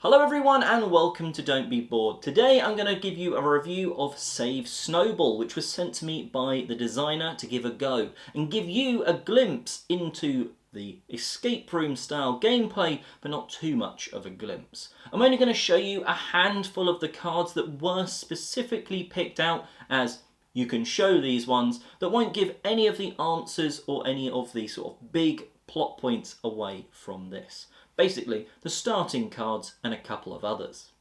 Hello everyone and welcome to Don't Be Bored. Today I'm going to give you a review of Save Snowball, which was sent to me by the designer to give a go and give you a glimpse into the escape room style gameplay, but not too much of a glimpse. I'm only going to show you a handful of the cards that were specifically picked out, as you can show these ones that won't give any of the answers or any of the sort of big plot points away from this. Basically, the starting cards and a couple of others.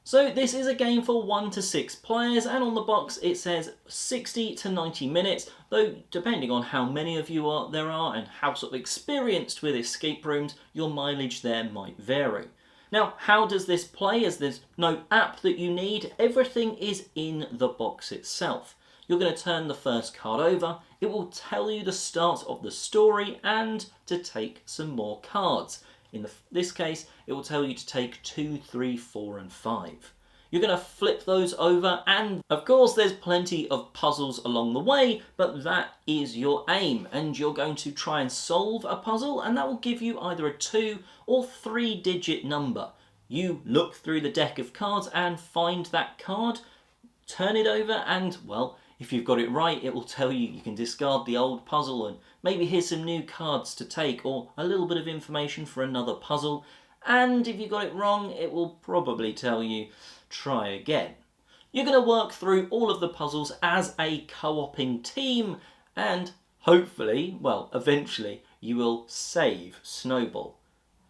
So this is a game for 1 to 6 players, and on the box it says 60 to 90 minutes, though depending on how many of you there are and how sort of experienced with escape rooms, your mileage there might vary. Now, how does this play? As there's no app that you need, everything is in the box itself. You're going to turn the first card over, it will tell you the start of the story and to take some more cards. In this case, it will tell you to take 2, 3, 4 and 5. You're going to flip those over, and of course there's plenty of puzzles along the way, but that is your aim, and you're going to try and solve a puzzle, and that will give you either a 2 or 3 digit number. You look through the deck of cards and find that card, turn it over, and well, if you've got it right, it will tell you you can discard the old puzzle and maybe here's some new cards to take, or a little bit of information for another puzzle. And if you got it wrong, it will probably tell you, try again. You're going to work through all of the puzzles as a co-oping team, and hopefully, well, eventually, you will save Snowball.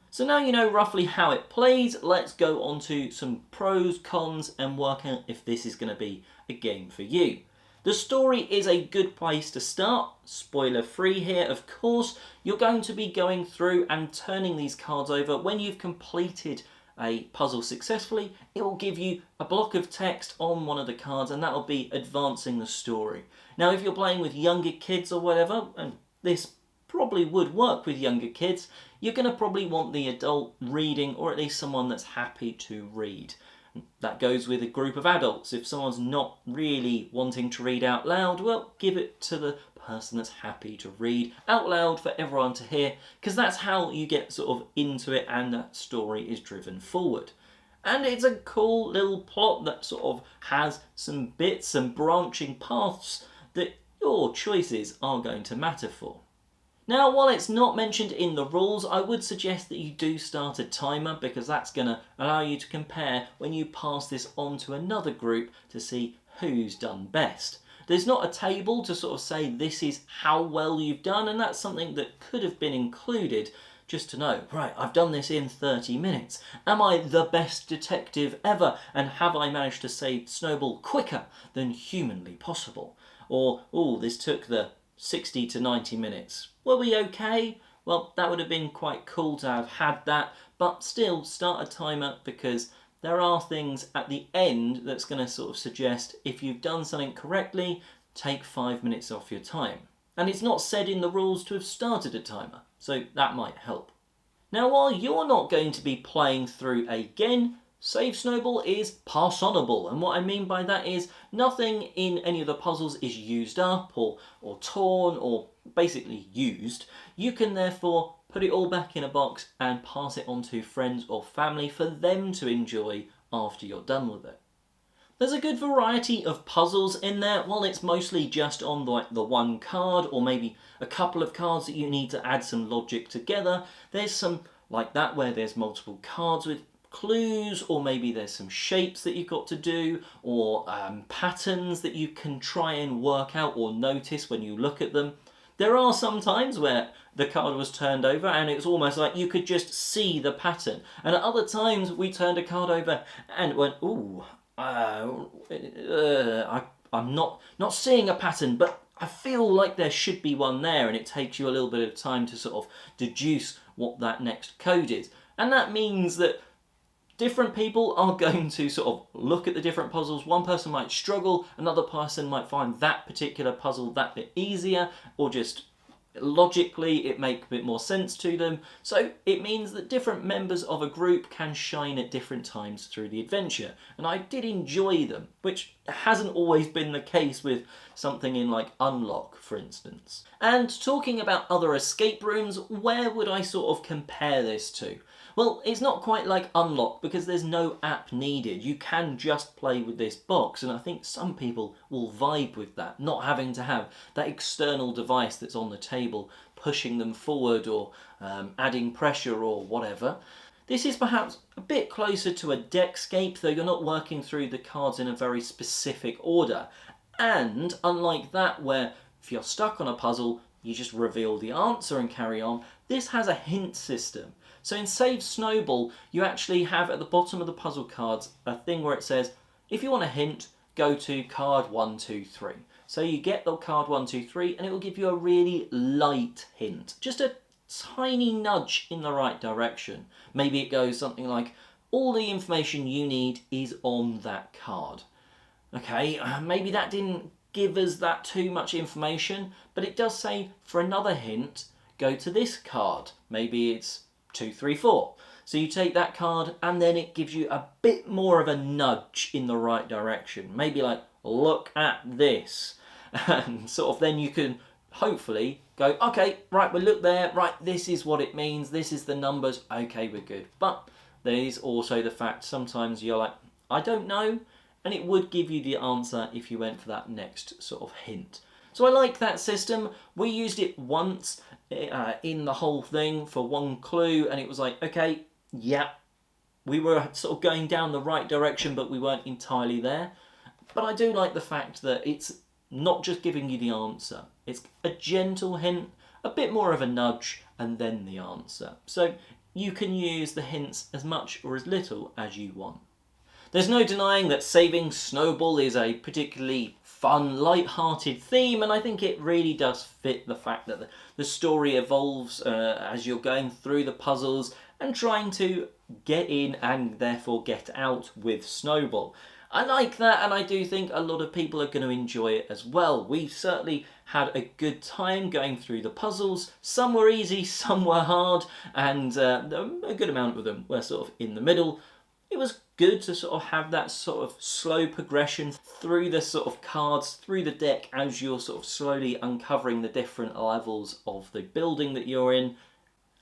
So now you know roughly how it plays, let's go on to some pros, cons, and work out if this is going to be a game for you. The story is a good place to start. Spoiler free here, of course. You're going to be going through and turning these cards over. When you've completed a puzzle successfully, it will give you a block of text on one of the cards, and that will be advancing the story. Now, if you're playing with younger kids or whatever, and this probably would work with younger kids, you're going to probably want the adult reading, or at least someone that's happy to read. That goes with a group of adults. If someone's not really wanting to read out loud, well, give it to the person that's happy to read out loud for everyone to hear, because that's how you get sort of into it and that story is driven forward. And it's a cool little plot that sort of has some bits and branching paths that your choices are going to matter for. Now, while it's not mentioned in the rules, I would suggest that you do start a timer, because that's going to allow you to compare when you pass this on to another group to see who's done best. There's not a table to sort of say this is how well you've done, and that's something that could have been included just to know, right, I've done this in 30 minutes. Am I the best detective ever, and have I managed to save Snowball quicker than humanly possible? Or, oh, this took the 60 to 90 minutes. Were we okay? Well, that would have been quite cool to have had that, but still start a timer, because there are things at the end that's going to sort of suggest if you've done something correctly, take 5 minutes off your time. And it's not said in the rules to have started a timer, so that might help. Now, while you're not going to be playing through again, Save Snowball is pass-onable, and what I mean by that is nothing in any of the puzzles is used up or torn or basically used. You can therefore put it all back in a box and pass it on to friends or family for them to enjoy after you're done with it. There's a good variety of puzzles in there. While it's mostly just on the one card or maybe a couple of cards that you need to add some logic together, there's some like that where there's multiple cards with clues, or maybe there's some shapes that you've got to do, or patterns that you can try and work out or notice when you look at them. There are some times where the card was turned over and it was almost like you could just see the pattern, and at other times we turned a card over and went, ooh, I'm not seeing a pattern, but I feel like there should be one there, and it takes you a little bit of time to sort of deduce what that next code is. And that means that different people are going to sort of look at the different puzzles. One person might struggle, another person might find that particular puzzle that bit easier, or just logically it makes a bit more sense to them. So it means that different members of a group can shine at different times through the adventure. And I did enjoy them, which hasn't always been the case with something in like Unlock, for instance. And talking about other escape rooms, where would I sort of compare this to? Well, it's not quite like Unlock because there's no app needed. You can just play with this box, and I think some people will vibe with that, not having to have that external device that's on the table pushing them forward or adding pressure or whatever. This is perhaps a bit closer to a deckscape, though you're not working through the cards in a very specific order. And unlike that, where if you're stuck on a puzzle, you just reveal the answer and carry on, this has a hint system. So in Save Snowball, you actually have at the bottom of the puzzle cards a thing where it says, if you want a hint, go to card 1, 2, 3. So you get the card 1, 2, 3, and it will give you a really light hint. Just a tiny nudge in the right direction. Maybe it goes something like, all the information you need is on that card. Okay, maybe that didn't give us that too much information, but it does say for another hint, go to this card. Maybe it's 2, 3, 4. So you take that card and then it gives you a bit more of a nudge in the right direction. Maybe like, look at this. And sort of then you can hopefully go, okay, right, we'll look there, right, this is what it means, this is the numbers, okay, we're good. But there is also the fact sometimes you're like, I don't know, and it would give you the answer if you went for that next sort of hint. So I like that system. We used it once in the whole thing for one clue, and it was like, okay, yeah, we were sort of going down the right direction, but we weren't entirely there. But I do like the fact that it's not just giving you the answer. It's a gentle hint, a bit more of a nudge, and then the answer. So you can use the hints as much or as little as you want. There's no denying that Saving Snowball is a particularly fun, light-hearted theme, and I think it really does fit the fact that the story evolves as you're going through the puzzles and trying to get in and therefore get out with Snowball. I like that, and I do think a lot of people are going to enjoy it as well. We've certainly had a good time going through the puzzles. Some were easy, some were hard, and a good amount of them were sort of in the middle. It was good to sort of have that sort of slow progression through the sort of cards, through the deck, as you're sort of slowly uncovering the different levels of the building that you're in.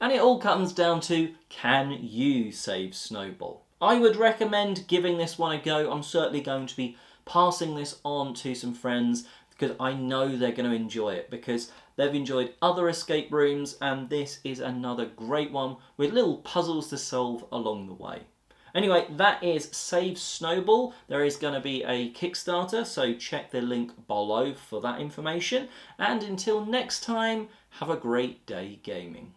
And it all comes down to, can you save Snowball? I would recommend giving this one a go. I'm certainly going to be passing this on to some friends because I know they're going to enjoy it, because they've enjoyed other escape rooms, and this is another great one with little puzzles to solve along the way. Anyway, that is Save Snowball. There is going to be a Kickstarter, so check the link below for that information. And until next time, have a great day gaming.